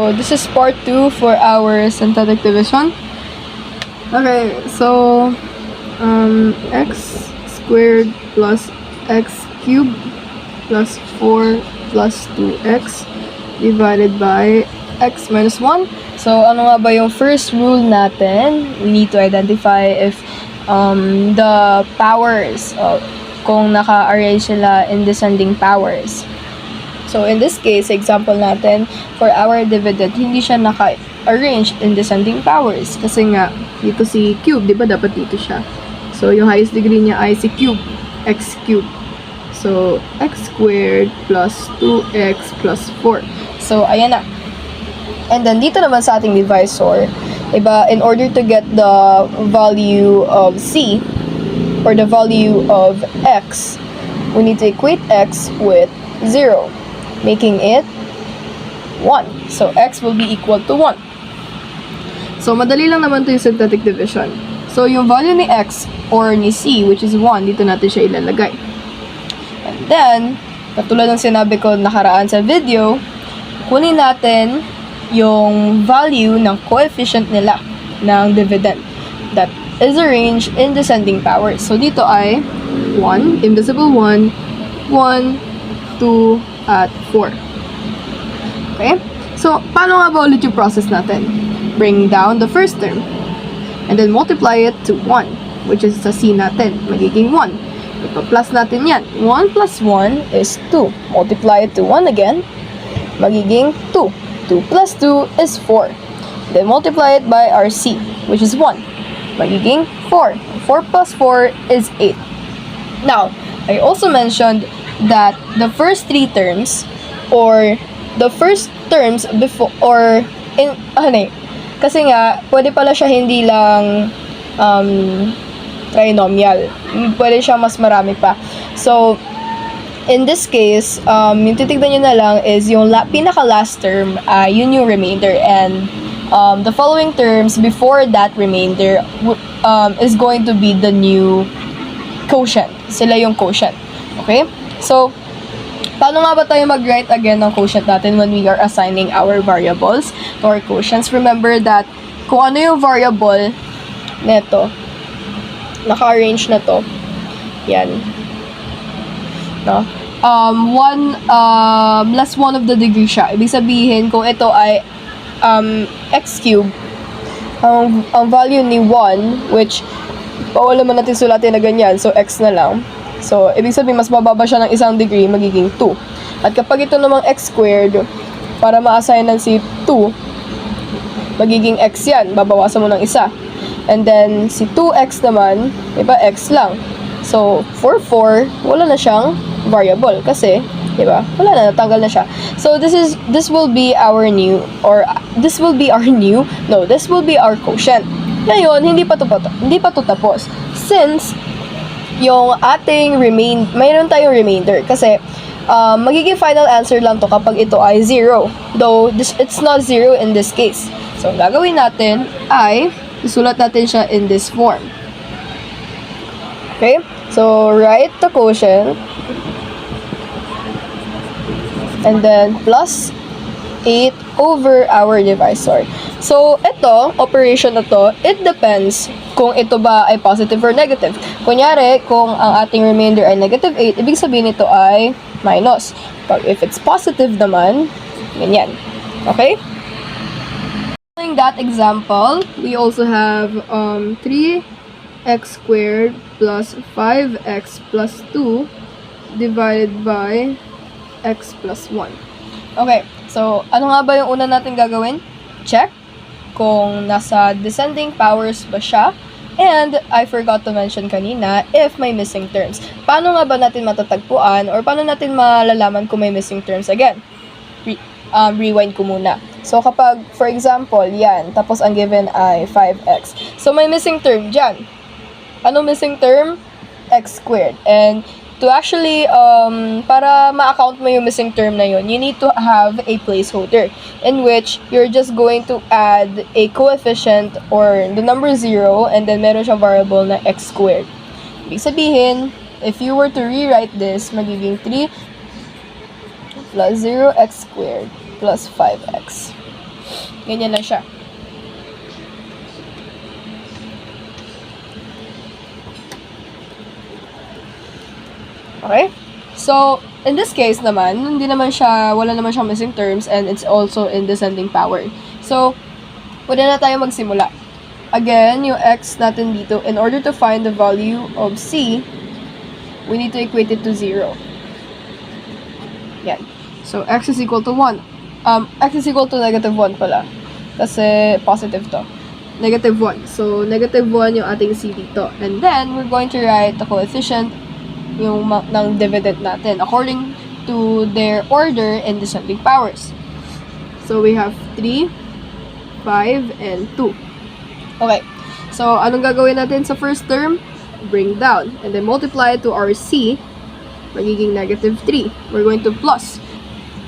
So this is part 2 for our synthetic division. Okay, so x squared plus x cubed plus 4 plus 2x divided by x minus 1. So ano nga ba yung first rule natin? We need to identify if the powers, kung naka-arrange sila in descending powers. So in this case, example natin, for our dividend, hindi siya naka-arrange in descending powers. Kasi nga, dito si cube, di ba dapat dito siya? So yung highest degree niya ay si cube, x cube. So x squared plus 2x plus 4. So ayan na. And then dito naman sa ating divisor, diba, in order to get the value of c, or the value of x, we need to equate x with 0, making it 1. So x will be equal to 1. So madali lang naman to yung synthetic division. So yung value ni x or ni c, which is 1, dito natin siya ilalagay. And then, katulad ng sinabi ko nakaraan sa video, kunin natin yung value ng coefficient nila ng dividend that is arranged in descending powers. So dito ay 1, invisible 1, 1, 2, at 4. Okay? So, paano nga ba ulit yung process natin? Bring down the first term and then multiply it to 1, which is sa c natin. Magiging 1. Ipa-plus natin yan. 1 plus 1 is 2. Multiply it to 1 again. Magiging 2. 2 plus 2 is 4. Then multiply it by our c, which is 1. Magiging 4. 4 plus 4 is 8. Now, I also mentioned that the first three terms, or the first terms before, or in, kasi nga, pwede pala siya hindi lang trinomial. Pwede siya mas marami pa. So, in this case, yung titignan nyo na lang is yung pinaka-last term, yun yung remainder. And the following terms before that remainder is going to be the new quotient. Sila yung quotient. Okay? So, paano nga ba tayo mag-write again ng quotient natin when we are assigning our variables to our quotients? Remember that kung ano yung variable neto, naka-arrange na to, yan. No? Less 1 of the degree siya. Ibig sabihin, kung ito ay x cube, ang value ni 1, which bawal naman natin sulatin na ganyan, so x na lang. So, ibig sabihin, mas bababa siya ng isang degree, magiging 2. At kapag ito namang x squared, para ma-assignan si 2, magiging x yan, babawasan mo ng isa. And then, si 2x naman, diba, x lang. So, for 4, wala na siyang variable kasi, diba, wala na, natanggal na siya. So, this will be our new, or this will be our new, no, this will be our quotient. Ngayon, hindi pa to tapos. Since, yung ating mayroon tayong remainder kasi, magiging final answer lang to kapag ito ay 0. Though, it's not 0 in this case. So, ang gagawin natin ay, isulat natin siya in this form. Okay? So, write the quotient. And then, plus 8 over our divisor. So, ito, operation na to, it depends kung ito ba ay positive or negative. Kunyari, kung ang ating remainder ay negative 8, ibig sabihin nito ay minus. But if it's positive naman, ganyan. Okay? Following that example, we also have 3x squared plus 5x plus 2 divided by x plus 1. Okay, so ano nga ba yung una natin gagawin? Check kung nasa descending powers ba siya. And I forgot to mention kanina if may missing terms. Paano nga ba natin matatagpuan or paano natin malalaman kung may missing terms again? Rewind ko muna. So kapag, for example, yan, tapos ang given ay 5x. So may missing term dyan. Ano missing term? X squared. And to actually, para ma-account mo yung missing term na yun, you need to have a placeholder in which you're just going to add a coefficient or the number 0 and then meron siyang variable na x squared. Ibig sabihin, if you were to rewrite this, magiging 3 plus 0x squared plus 5x. Ganyan lang siya. Okay? So, in this case naman, wala naman siyang missing terms and it's also in descending power. So, pwede na tayo magsimula. Again, yung x natin dito, in order to find the value of c, we need to equate it to 0. Yan. So, x is equal to 1. X is equal to negative 1 pala. Kasi positive to. Negative 1. So, negative 1 yung ating c dito. And then, we're going to write the coefficient ng dividend natin according to their order in descending powers. So, we have 3, 5, and 2. Okay. So, anong gagawin natin sa first term? Bring down. And then, multiply to our c. Magiging negative 3. We're going to plus.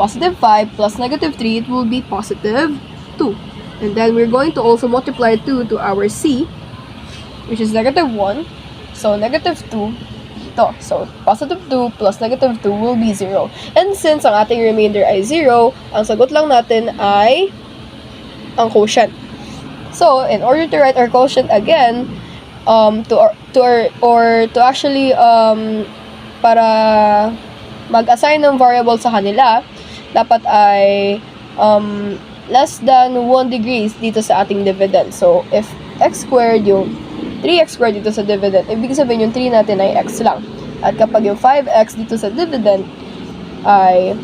Positive 5 plus negative 3, it will be positive 2. And then, we're going to also multiply 2 to our c, which is negative 1. So, negative 2. So, positive 2 plus negative 2 will be 0. And since ang ating remainder ay 0, ang sagot lang natin ay ang quotient. So, in order to write our quotient again, para mag-assign ng variable sa kanila, dapat ay less than 1 degrees dito sa ating dividend. So, if x squared yung 3x squared dito sa dividend, ibig sabihin yung 3 natin ay x lang. At kapag yung 5x dito sa dividend ay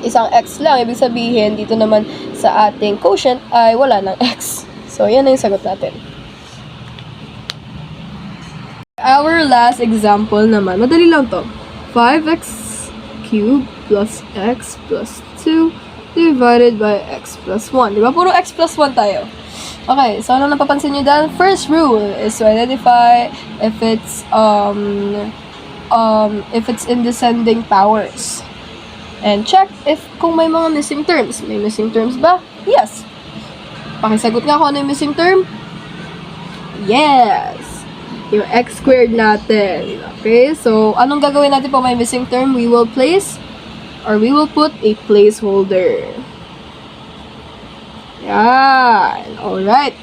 isang x lang, ibig sabihin dito naman sa ating quotient ay wala ng x. So, yan na yung sagot natin. Our last example naman, madali lang to. 5x cubed plus x plus 2 divided by x plus 1. Diba? Puro x plus 1 tayo. Okay, so ano napapansin nyo dyan? First rule is to identify if it's in descending powers. And check if kung may mga missing terms. May missing terms ba? Yes. Pakisagot nga kung ano yung missing term. Yes! Yung x squared natin. Okay, so anong gagawin natin po may missing term? We will put a placeholder. Yan. Alright.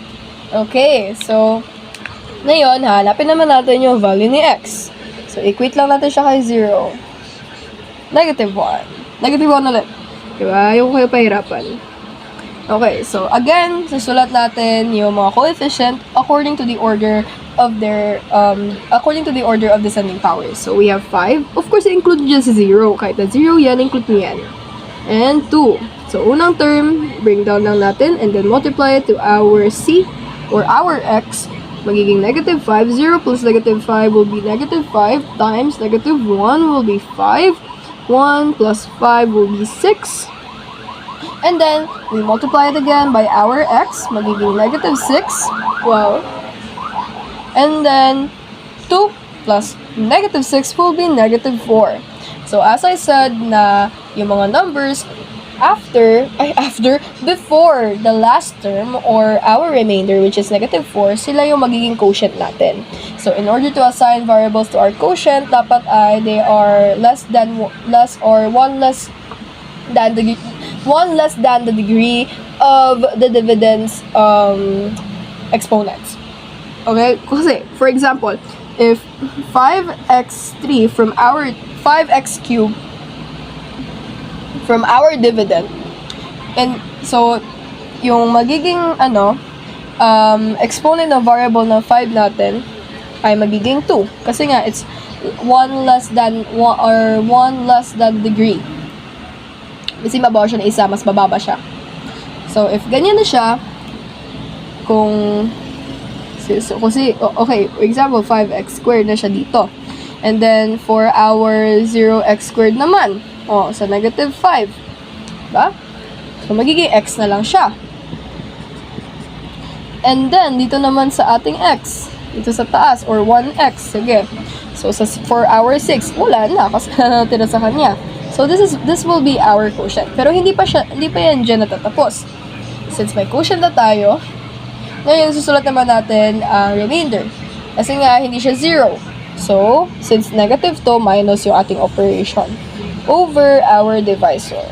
Okay. So, ngayon, hanapin naman natin yung value ni x. So, equate lang natin siya kay 0. Negative 1. Negative 1 ulit. Diba? Yung kayo pahirapan. Okay. So, again, susulat natin yung mga coefficient according to the order of descending powers. So, we have 5. Of course, include dyan si 0. Kahit na 0 yan, include mo yan. And 2. So, unang term, bring down lang natin and then multiply it to our c or our x. Magiging negative 5. 0 plus negative 5 will be negative 5 times negative 1 will be 5. 1 plus 5 will be 6. And then, we multiply it again by our x. Magiging negative 6. Wow. And then, 2 plus negative 6 will be negative 4. So, as I said na yung mga numbers before the last term or our remainder, which is negative 4, sila yung magiging quotient natin. So, in order to assign variables to our quotient, dapat ay they are less than the degree of the dividend's exponents. Okay? Kasi, for example, if 5x3 from our 5x cubed from our dividend, and so yung magiging exponent ng variable ng 5 natin ay magiging 2 kasi nga it's 1 less than degree. Kasi mababa siya na isa, mas bababa siya. So if ganyan na siya, okay, for example 5x squared na siya dito. And then, for our 0x squared naman, sa negative 5. Diba? So, magiging x na lang siya. And then, dito naman sa ating x, dito sa taas, or 1x, sige. So, for our 6, wala na, kasi natira sa kanya. So, this will be our quotient. Pero, hindi pa yan dyan natatapos. Since may quotient na tayo, ngayon, susulat naman natin ang remainder. Kasi nga, hindi siya 0. So, since negative to, minus yung ating operation over our divisor.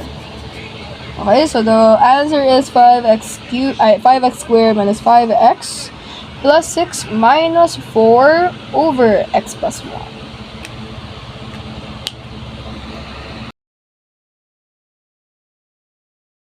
Okay, so the answer is 5x squared minus 5x plus 6 minus 4 over x plus 1.